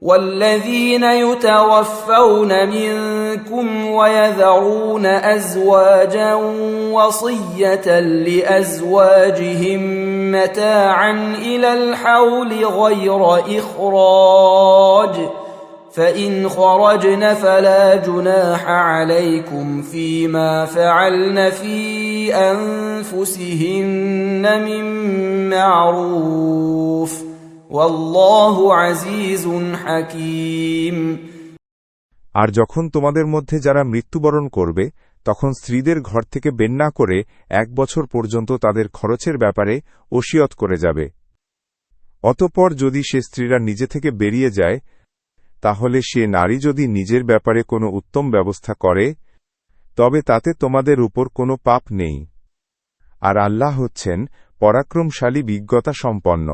والذين يتوفون منكم ويذرون أزواجا وصية لأزواجهم متاعا إلى الحول غير إخراج فإن خرجن فلا جناح عليكم فيما فعلن في أنفسهن من معروف والله عزيز حكيم। আর যখন তোমাদের মধ্যে যারা মৃত্যুবরণ করবে তখন স্ত্রীদের ঘর থেকে বের না করে 1 বছর পর্যন্ত তাদের খরচের ব্যাপারে ওসিয়ত করে যাবে। অতঃপর যদি সে স্ত্রীরা নিজে থেকে বেরিয়ে যায় তাহলে সে নারী যদি নিজের ব্যাপারে কোনো উত্তম ব্যবস্থা করে তবে তাতে তোমাদের উপর কোনো পাপ নেই, আর আল্লাহ হচ্ছেন পরাক্রমশালী বিজ্ঞতা সম্পন্ন।